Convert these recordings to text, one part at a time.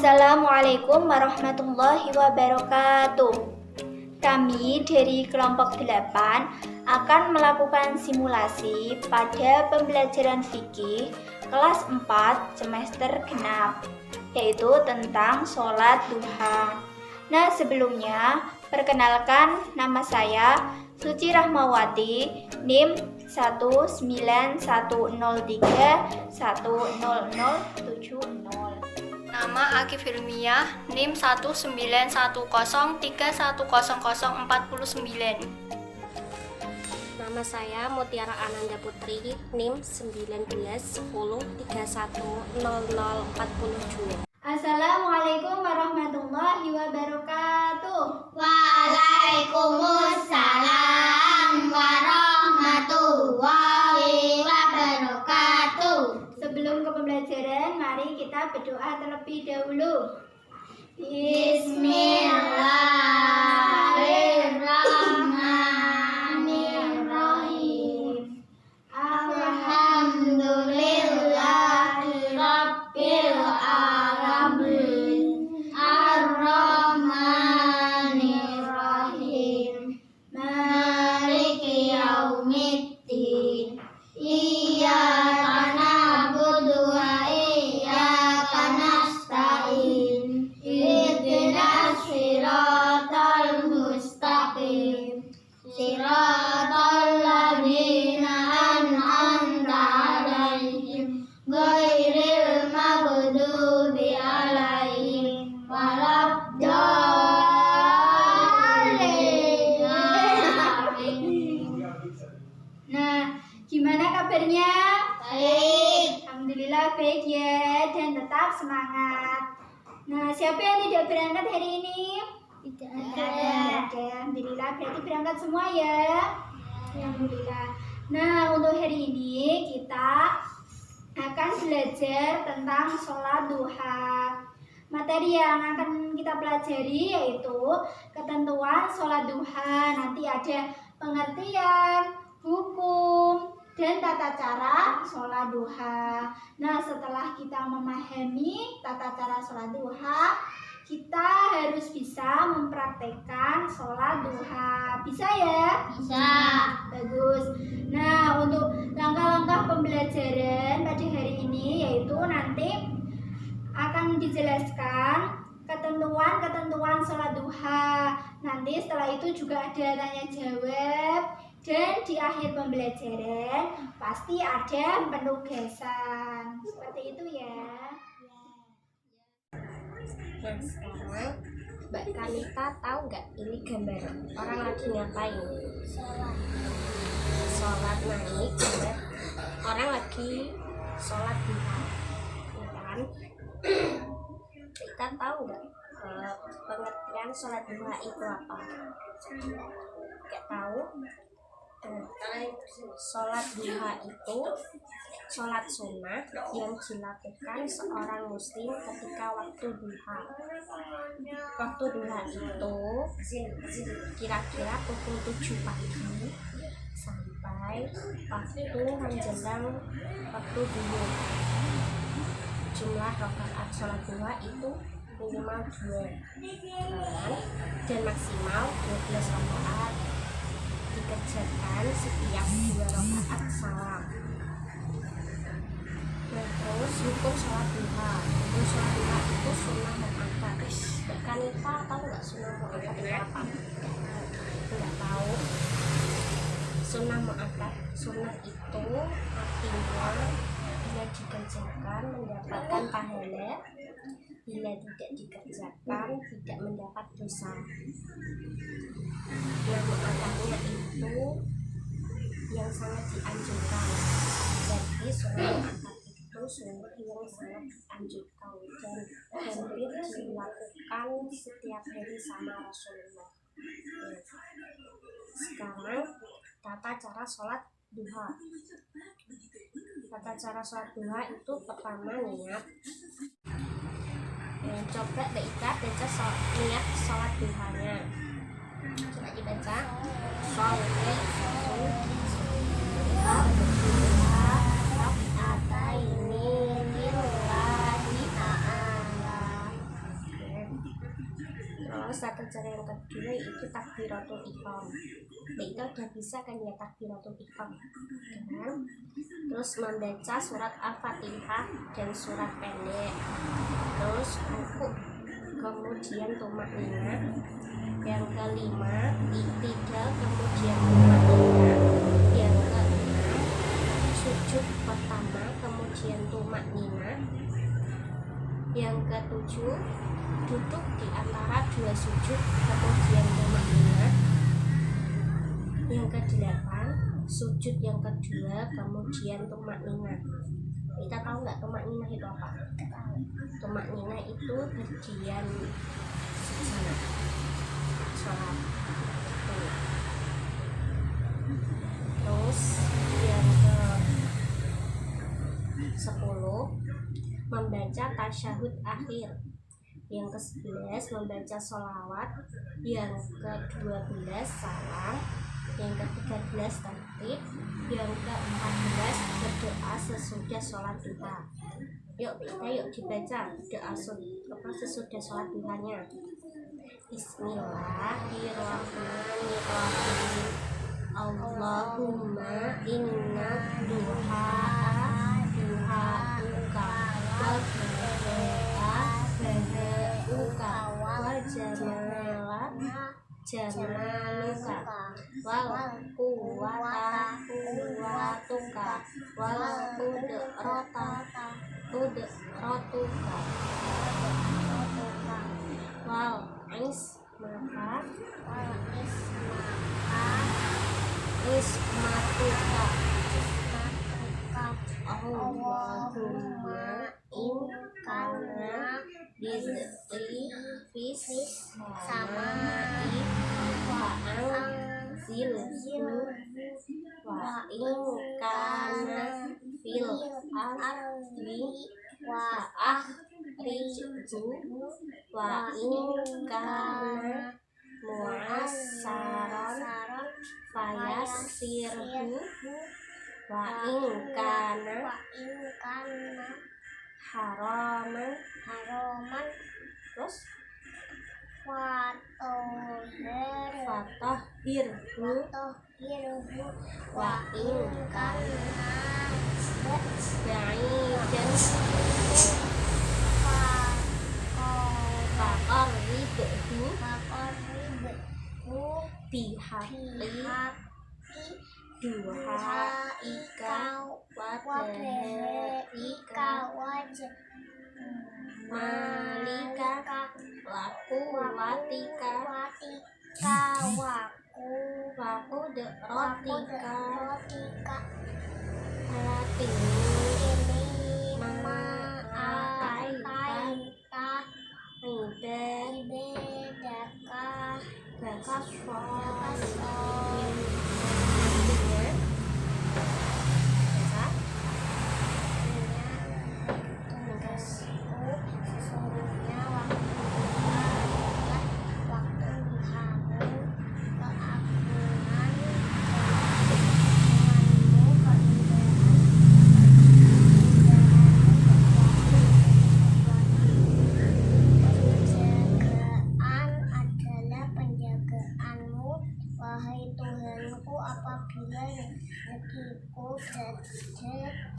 Assalamualaikum warahmatullahi wabarakatuh. Kami dari kelompok 8 akan melakukan simulasi pada pembelajaran fikih kelas 4 semester genap, yaitu tentang sholat duha. Nah, sebelumnya perkenalkan, nama saya Suci Rahmawati, NIM 19103100070. Nama Akif Hilmiah, NIM 19103100049. Nama saya Mutiara Ananda Putri, NIM 1910310042. Assalamualaikum warahmatullahi wabarakatuh. Waalaikumsalam warahmatullahi wabarakatuh. Sebelum ke pembelajaran, mari kita berdoa terlebih dahulu. Bismillahirrahmanirrahim. Alhamdulillahirabbil alamin. Ar-Rahmanirrahim. Maliki yaumiddin. Iyyaka na'budu wa iyyaka nasta'in. Ihdinas siratal mustaqim. Siratal ladzina an'amta 'alaihim ghairil maghdubi 'alaihim waladdallin. Nah, gimana kabarnya? Baik. Alhamdulillah baik ya, dan tetap semangat. Nah, siapa yang tidak berangkat hari ini? Tidak Tidak ada. Alhamdulillah, berarti berangkat semua ya. Alhamdulillah. Nah, untuk hari ini kita akan belajar tentang sholat duha. Materi yang akan kita pelajari yaitu ketentuan sholat duha. Nanti ada pengertian, hukum, dan tata cara sholat duha. Nah, setelah kita memahami tata cara sholat duha, kita harus bisa mempraktekkan sholat duha. Bisa ya? Bisa. Bagus. Nah, untuk langkah-langkah pembelajaran pada hari ini yaitu nanti akan dijelaskan ketentuan-ketentuan sholat duha. Nanti setelah itu juga ada tanya jawab, dan di akhir pembelajaran pasti ada penugasan. Seperti itu ya. Nah, sekarang Mbak Kanita tahu nggak ini gambar orang lagi ngapain? Sholat. Nah, ini gambar orang lagi sholat duha, ya kan? Kita tahu nggak pengertian sholat duha itu apa? Nggak tahu? Sholat duha itu sholat sunnah yang dilakukan seorang muslim ketika waktu duha. Waktu duha itu kira-kira pukul 7 pagi sampai waktu menjelang waktu duhur. Jumlah rakaat sholat duha itu minimal 2 dan maksimal 12 rakaat, dikerjakan setiap 2 rakaat salam. Nah, terus hukum sholat duha. Hukum sholat duha itu sunnah mu'akkad. Mbak Kanita tahu nggak sunnah mu'akkad itu apa? Nggak tahu. Sunnah mu'akkad, sunnah itu artinya bila dikerjakan mendapatkan pahala, bila tidak dikerjakan tidak mendapat dosa. Nah, mu'akkadnya itu yang sangat dianjurkan. Jadi sunnah mu'akkad itu sunnah yang sangat dianjurkan dan hampir dilakukan setiap hari sama Rasulullah. Sekarang tata cara sholat duha. Tata cara sholat duha itu pertama niat. Coba Mbak Ika baca niat sholat duhanya. Coba dibaca. Sholat duha Terus ada cara yang kedua itu takbiratul ihram. Nah, itu udah bisa kan ya takbiratul ihram kan? Terus membaca surat Al-Fatihah dan surat pendek. Terus ruku, kemudian tumakninah. Yang kelima i'tidal, kemudian tumakninah. Yang keenam sujud pertama, kemudian tumakninah. Yang ketujuh duduk di antara dua sujud, kemudian tumakninah. Yang kedelapan sujud yang kedua, kemudian tumakninah. Kita tahu nggak tumakninah itu apa? Tumakninah itu berdiam sejenak sholat. Terus yang ke-10 membaca tasyahud akhir. Yang ke-11 membaca sholawat. Yang ke-12 salam. Yang ke-13 tertib. Yang ke-14 berdoa sesudah sholat duha. Yuk dibaca doa sesudah sholat duhanya. Bismillahirrahmanirrahim. Allahumma inna duha'uka wa baha'uka wa jamaluka wal quwwatuka wal qudratuka wal ismatuka Allahumma inkana rizqi fis samai wa anzilhu wa inkana fil ardi wa akhrijhu wa inkana mu'assaran fayassirhu wa inkana haraman terus fatahhirhu wa inkana ba'idan faqarribhu bihaqi duhaika wa malika lakuwatika waqudratika latini ma'ataita ibadaka sesungguhnya waktu duhamu keagungan adalah penjagaanmu, wahai Tuhanku, apabila rezekiku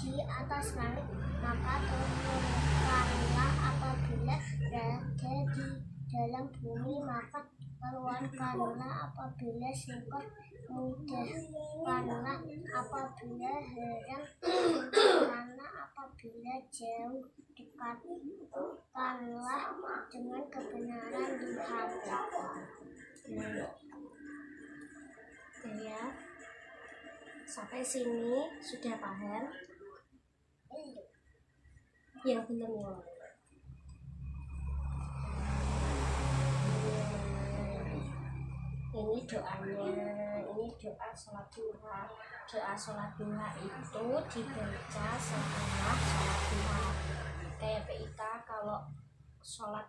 di atas langit, maka turunkanlah, apabila berada di dalam bumi, maka keluarkanlah, apabila singkot mudahkanlah, apabila haram mudahkanlah, apabila jauh dekatkanlah dengan kebenaran duhamu. Ya, sampai sini sudah paham? Yang belum ya? Ini doanya, ini doa sholat duha. Doa sholat duha itu dibaca setelah sholat duha. Kayak kita kalau sholat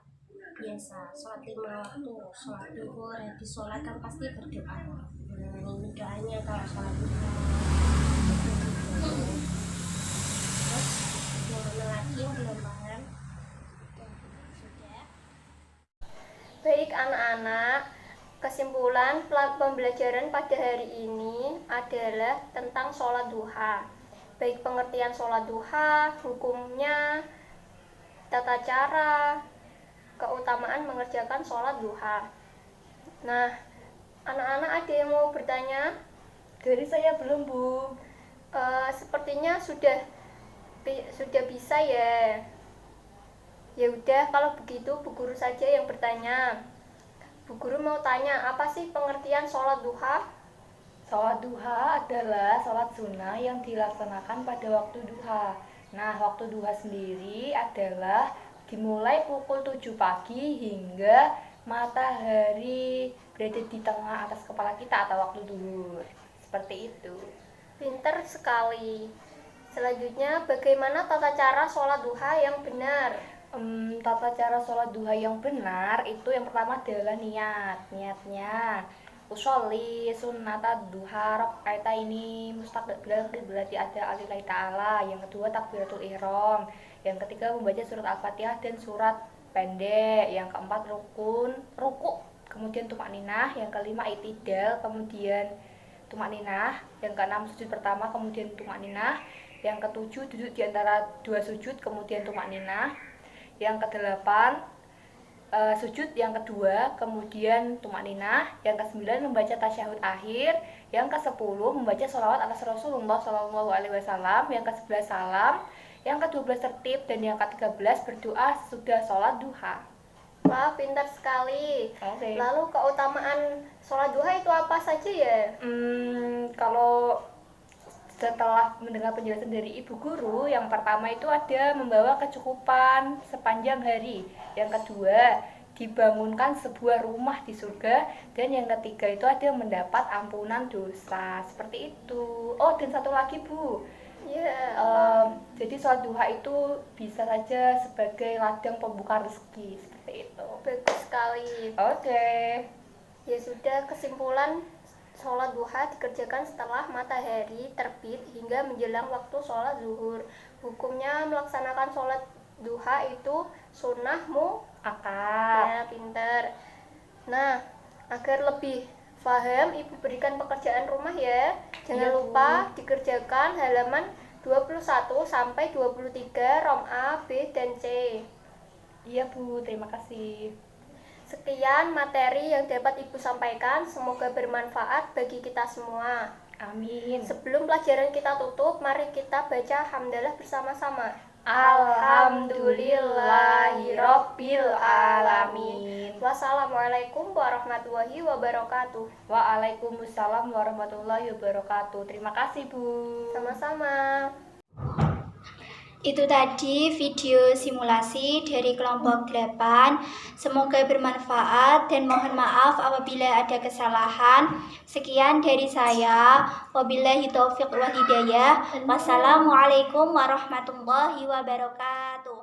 biasa, sholat 5 waktu, sholat duhur, habis sholat kan pasti berdoa. Nah, ini doanya kalau sholat duha. Terus yang mana lagi yang belum paham? Sudah. Baik anak-anak. anak-anak, kesimpulan pembelajaran pada hari ini adalah tentang sholat duha. Baik pengertian sholat duha, hukumnya, tata cara, keutamaan mengerjakan sholat duha. Nah, anak-anak ada yang mau bertanya? Dari saya belum, Bu. Sepertinya sudah bisa ya. Ya udah, kalau begitu Bu Guru saja yang bertanya. Bu Guru mau tanya, apa sih pengertian sholat duha? Sholat duha adalah sholat sunnah yang dilaksanakan pada waktu duha. Nah, waktu duha sendiri adalah dimulai pukul 7 pagi hingga matahari berada di tengah atas kepala kita atau waktu duhur. Seperti itu. Pinter sekali. Selanjutnya, bagaimana tata cara sholat duha yang benar? Tata cara sholat duha yang benar itu yang pertama adalah niatnya usolli sunnata duha rakaata ini mustaqbil berarti ada alillahi ta'ala. Yang kedua takbiratul ihram. Yang ketiga membaca surat al-fatihah dan surat pendek. Yang keempat ruku, kemudian tumakninah. Yang kelima itidal, kemudian tumakninah. Yang keenam sujud pertama, kemudian tumakninah. Yang ketujuh duduk di antara dua sujud, kemudian tumakninah. Yang kedelapan sujud yang kedua, kemudian tumakninah. Yang kesembilan membaca tasyahud akhir. Yang kesepuluh membaca sholawat atas Rasulullah SAW. Yang ke-11 salam. Yang ke-12 tertib. Dan yang ke-13 berdoa sesudah sholat duha. Wah, pintar sekali. Okay. Lalu keutamaan sholat duha itu apa saja ya? Kalau setelah mendengar penjelasan dari Ibu Guru, yang pertama itu ada membawa kecukupan sepanjang hari. Yang kedua, dibangunkan sebuah rumah di surga. Dan yang ketiga itu ada mendapat ampunan dosa. Seperti itu. Oh, dan satu lagi, Bu. Jadi sholat duha itu bisa saja sebagai ladang pembuka rezeki. Seperti itu. Bagus sekali. Oke. Ya sudah, kesimpulan sholat duha dikerjakan setelah matahari terbit hingga menjelang waktu sholat zuhur. Hukumnya melaksanakan sholat duha itu sunnah muakkad. Ya, pinter. Nah, agar lebih paham, Ibu berikan pekerjaan rumah ya. Jangan lupa dikerjakan halaman 21 sampai 23 rom A, B, dan C. Iya, Bu, terima kasih. Sekian materi yang dapat Ibu sampaikan, semoga bermanfaat bagi kita semua. Amin. Sebelum pelajaran kita tutup, mari kita baca hamdalah bersama-sama. Alhamdulillahirabbil alamin. Wassalamualaikum warahmatullahi wabarakatuh. Waalaikumsalam warahmatullahi wabarakatuh. Terima kasih, Bu. Sama-sama. Itu tadi video simulasi dari kelompok 8. Semoga bermanfaat dan mohon maaf apabila ada kesalahan. Sekian dari saya. Wabillahi taufiq wal hidayah. Wassalamualaikum warahmatullahi wabarakatuh.